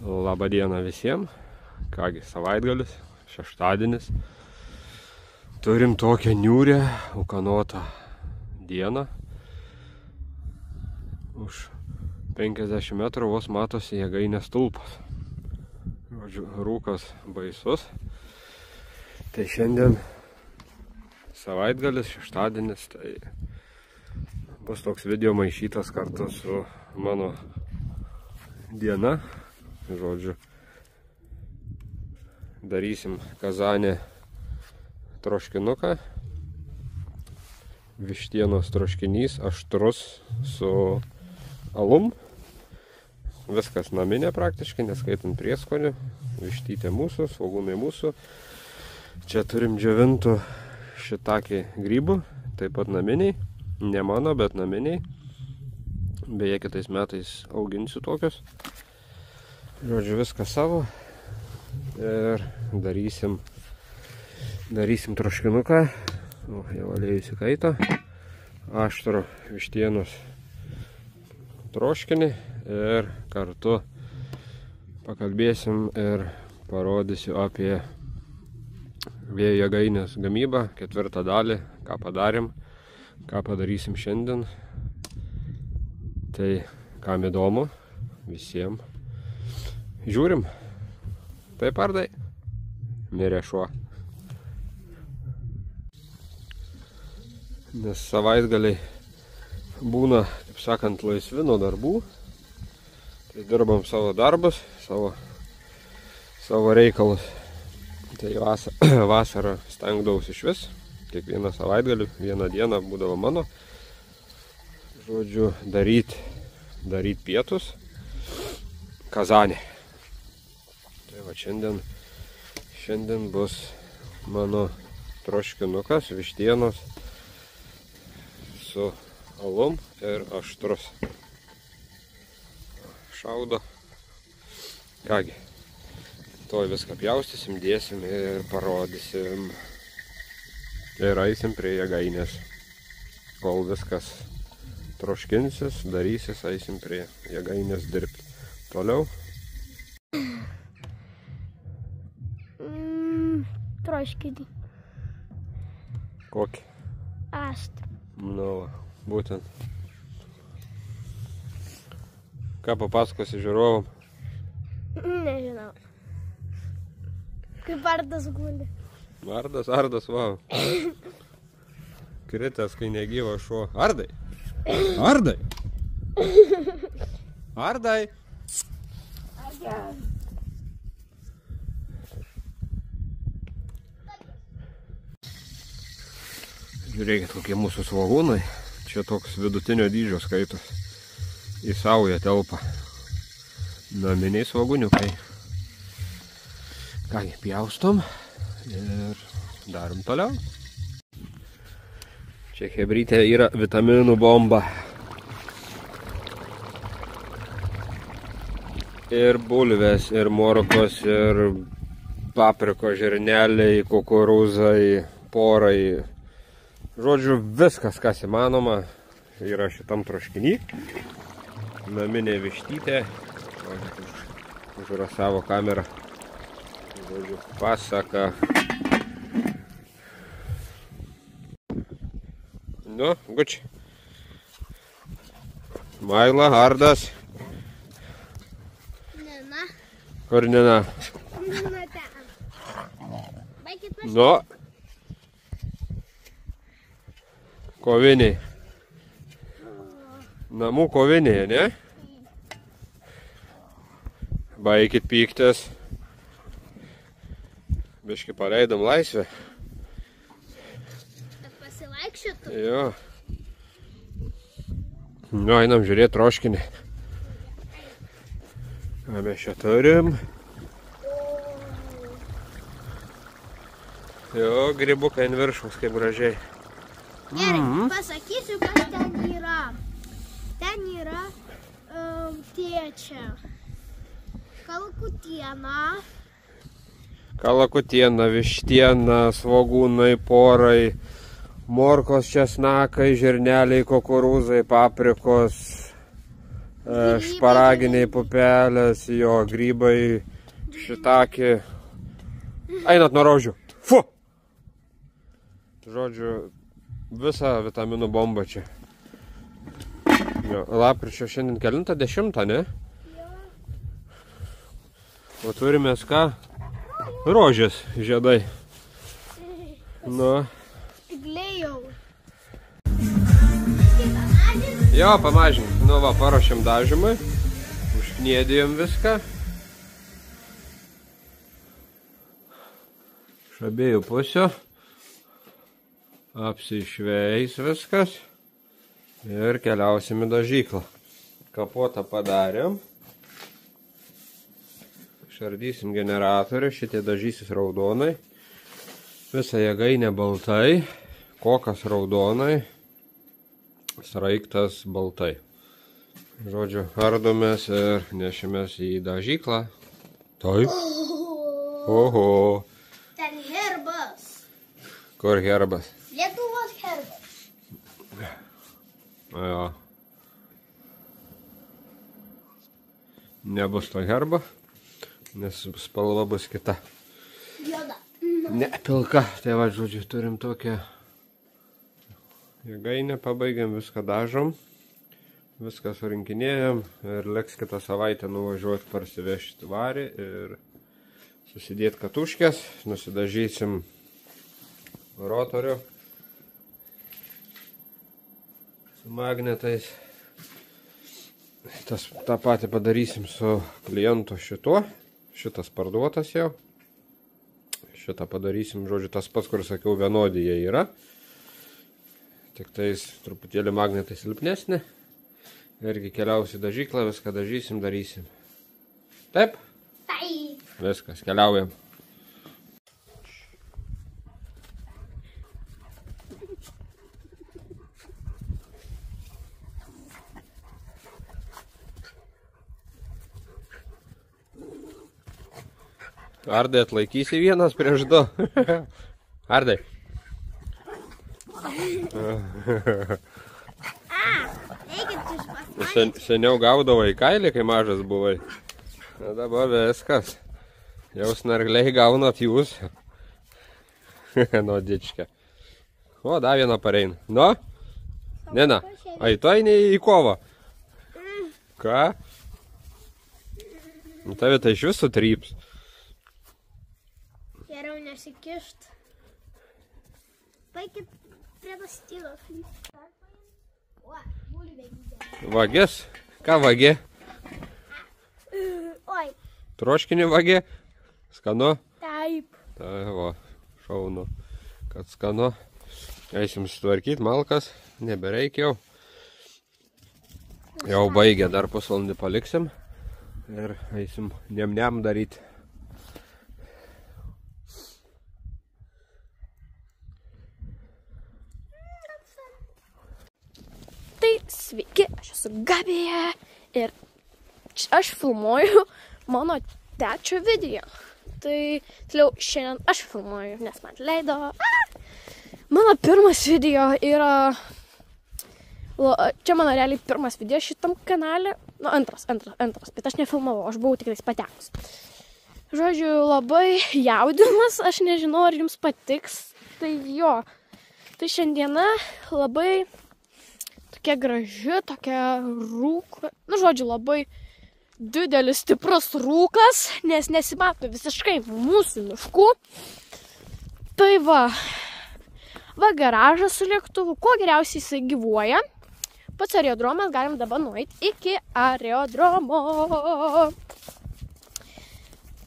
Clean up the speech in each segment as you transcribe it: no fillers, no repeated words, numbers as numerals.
Labą dieną visiems. Kągi, savaitgalis, šeštadienis. Turim tokią niūrę, ūkanotą dieną. Už 50 metrų vos matosi jėgainės stulpas. Žodžiu, rūkas baisus. Tai šiandien savaitgalis, šeštadienis, tai bus toks video maišytas kartu su mano diena. Žodžiu, darysim Kazanė troškinuką. Vištienos troškinys, aštrus su alum. Viskas naminė praktiškai, neskaitant prieskonių. Vištytė mūsų, svogūnai mūsų. Čia turim džiovintų šitakį grybų, taip pat naminiai. Ne mano, bet naminiai. Beje, kitais metais auginsiu tokius. Žodžiu, viską savo. Ir darysim troškinuką. O, jau aliejus įkaito. Aštro vištienos troškinį. Ir kartu pakalbėsim ir parodysiu apie vėjo jėgainės gamybą, 4. dalį, ką padarėm, ką padarysim šiandien. Tai kam įdomu, visiems. Žiūrim. Taip, Ardai? Mirė šuo. Nes savaitgaliai būna, kaip sakant, laisvi nuo darbų. Tai dirbam savo darbus, savo reikalus. Tai vasarą stengdavausi iš vis. Kiekvieną savaitgalį, vieną dieną būdavo mano. Žodžiu, daryt pietus Kazanė. Tai va, šiandien bus mano troškinukas, vištienos su alum ir aštrus. Šaudo. Kągi, toj viską pjaustysim, dėsim ir parodysim. Ir eisim prie jėgainės. Kol viskas troškinsis, darysis, eisim prie jėgainės dirbti. Toliau. Troškinį. Kokį? Aštrų. Nu, būtent. Ką papasakosi žiūrovam? Nežinau. Kaip Ardas guli. Ardas, wow. Kritęs, kai negyva šuo. Ardai! Ardai! Ardai! Žiūrėkit, kokie mūsų svogūnai. Čia toks vidutinio dydžio skaitos. Į saują telpa. Naminiai svogūniukai. Kągi, pjaustom ir darom toliau. Čia chebrytė yra vitaminų bomba. Ir bulvės, ir morkos, ir paprikos, žirneliai, kukurūzai, porai. Žodžiu, viskas, kas įmanoma, yra šitam troškiny. Naminė vištytė. Žiūrė savo kamerą. Žodžiu, pasaka. Nu, guči. Maila, Ardas. Nena. Kur Nena? Nena ten. Baikit mašinį. Nu. Koviniai. Namų koviniai, ne? Baikit pyktis. Biškį paleidom laisvę. Kad pasivaikščiotų. Jo. Nu, einam žiūrėti troškinį. Ką mes čia turim? Jo, grybukai ant viršaus, kaip gražiai. Gerai, pasakysiu, kas ten yra. Ten yra tėčia. Kalakutiena, vištiena, svogūnai, porai, morkos, česnakai, žirneliai, kukurūzai, paprikos, šparaginiai pupelės, jo grybai, šitakį. Einat nuo rožių. Fu! Žodžiu, visa vitaminų bomba čia. Jo, lapkričio šiandien kelintą 10, ne? O turime ką? Rožės žiedai. Nu. Glėjau. Jo, pamažink. Nu va, paruošėm dažymui. Užkniedėjom viską. Iš abiejų pusių. Apsišveis viskas. Ir keliausim į dažyklą. Kapotą padarėm. Šardysim generatorių. Šitie dažysis raudonai. Visa jėgainė baltai. Kokas raudonai. Sraigtas baltai. Žodžiu, ardomės ir nešimės į dažyklą. Taip. Oho. Ten herbas. Kur herbas? Lietuvos herbas. Jo. Nebus to herbo, nes spalva bus kita. Juoda. Ne, pilka. Tai va, žodžiu, turim tokią jėgainę, pabaigiam, viską dažom, viską surinkinėjam ir leks kitą savaitę nuvažiuoti parsivežti varį ir susidėti katuškės, nusidažysim rotorių su magnetais. tą patį padarysim su klientu šituo. Šitas parduotas jau. Šitą padarysim, žodžiu, tas pats, kur sakiau, vienodi jie yra. Tik tais truputėlį magnetai silpnesnė. Irgi keliausiu į dažyklą, viską dažysim, darysim. Taip? Taip. Viskas, keliaujam. Ardai, atlaikysi vienas prieš du. Ardai. Seniau gaudavai kailį, kai mažas buvai. Na dabar viskas. Jau snargliai gaunat jūs. Nu, dičkę. O, dar vieną pareina. Nu? Nena, ai tu eini į kovą. Ką? Tave tai iš visų tryps. Geriau nesikišt. Paikit prie to stylo. Vagės? Ką vagė? Oi. Troškinį vagė? Skanu? Taip. Tai va, šaunu, kad skanu. Eisim sutvarkyti malkas, nebereikia jau. Jau baigė, dar pusvalandį paliksim. Ir eisim niam daryti. Tai sveiki, aš esu Gabija ir aš filmuoju mano tečio video. Tai toliau šiandien aš filmuoju, nes man leido. Mano pirmas video yra, čia mano realiai pirmas video šitam kanale. Nu, antras, bet aš nefilmavau, aš buvau tikrai patekus. Žodžiu, labai jaudinas, aš nežinau, ar jums patiks. Tai jo, tai šiandiena labai tokia graži, tokia rūka. Nu, žodžiu, labai didelis, stiprus rūkas, nes nesimato visiškai mūsų miškų. Tai va garažas su lėktuvu, kuo geriausiai jisai gyvuoja. Pats aerodromas, galim dabar nueiti iki aerodromo.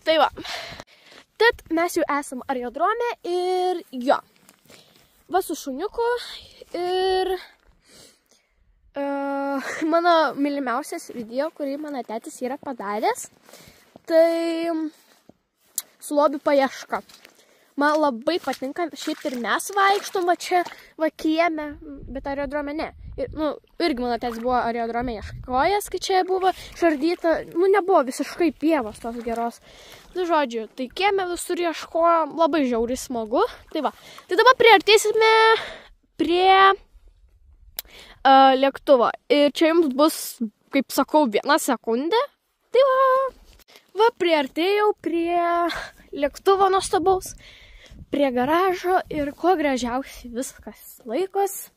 Tai va. Tad mes jau esam aerodrome ir jo. Va su šuniuku ir mano mylimiausias video, kurį mano tėtis yra padaręs, tai su lobių paieška. Man labai patinka, šiaip ir mes vaikštom, va čia, va kieme, bet aerodrome ne. Ir, nu, irgi mano tėtis buvo aerodrome ieškojęs, kai čia buvo šardyta, nu, nebuvo visiškai pievos tos geros. Nu, žodžiu, tai kieme visur ieškojom, labai žiauriai smagu. Tai va, tai dabar priartėsime prie lėktuvo. Ir čia jums bus kaip sakau, 1 sekundė. Tai va, priartėjau prie lėktuvo nuostabaus, prie garažo ir kuo gražiausiai viskas laikos.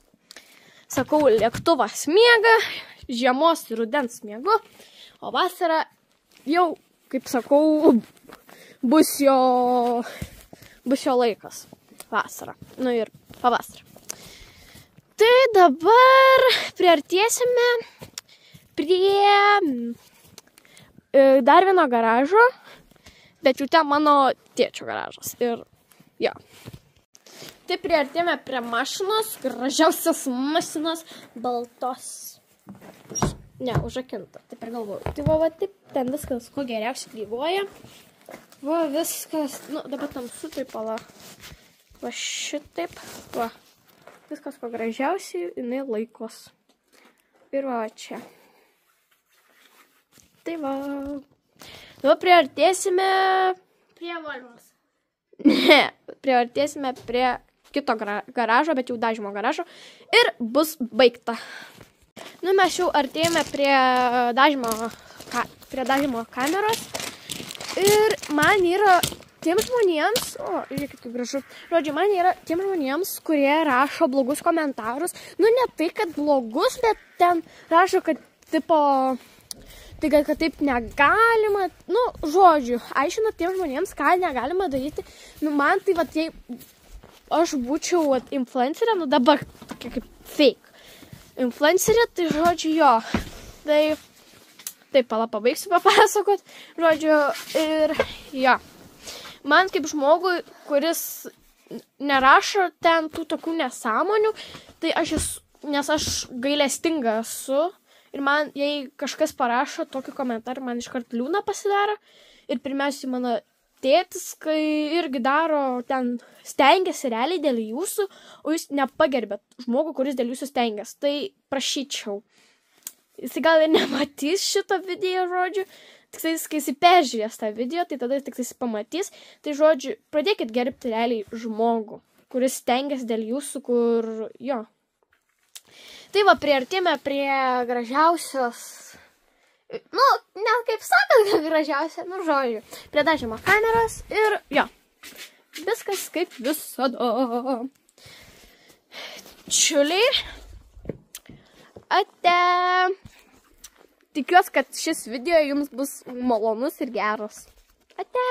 Sakau, lėktuvas miega, žiemos ir rudens miegu, o vasara jau, kaip sakau, bus jo laikas. Vasara. Nu ir pavasarą. Tai dabar priartėsime prie dar vieno garažo, bet jau ten mano tėčio garažas. Ir jo. Tai priartėjome prie mašinos, gražiausios mašinos, baltos. Ne, užrakinta, taip ir galvoju. Tai va, taip, ten viskas kuo geriausiai gyvuoja. Va, viskas, nu, dabar tamsu, taip, pala. Va, šitaip, va. Viskas kuo gražiausiai, jinai laikos. Ir va, čia. Tai va. Dabar priartėsime Prie Volvos. Ne, priartėsime prie kito garažo, bet jau dažymo garažo. Ir bus baigta. Nu, mes jau artėjame prie dažymo kameros. Ir man yra tiem žmonėms, žiūrėkit, kaip gražu. Žodžiu, man yra tiem žmonėms, kurie rašo blogus komentarus. Nu, ne tai, kad blogus, bet ten rašo, kad tipo... Tai kad taip negalima, nu, žodžiu, aiškinu tiem žmonėms, ką negalima daryti. Nu, man tai, vat, jei aš būčiau, vat, influencerė, nu, dabar tokia kaip fake. Influencerė, tai, žodžiu, jo. Tai, taip, pabaigsiu papasakot, žodžiu, ir, jo. Man kaip žmogui, kuris nerašo ten tų tokių nesąmonių, tai nes aš gailestinga esu. Ir man, jei kažkas parašo tokį komentarą, man iškart liūna pasidaro. Ir pirmiausiai mano tėtis, kai irgi daro, ten stengiasi realiai dėl jūsų, o jūs nepagerbėt žmogų, kuris dėl jūsų stengiasi. Tai prašyčiau. Jis gal ir nematys šito video, žodžiu. Tiksai, kai jis peržiūrės tą video, tai tada tiksai jis pamatys. Tai, žodžiu, pradėkit gerbti realiai žmogų, kuris stengiasi dėl jūsų, kur jo. Tai va, priartėjome prie gražiausios, nu, net kaip sakant, gražiausia, nu, žodžiu, prie dažymo kameros ir, jo, viskas kaip visada. Čiuliai, ate, tikiuosi, kad šis video jums bus malonus ir geras. Ate.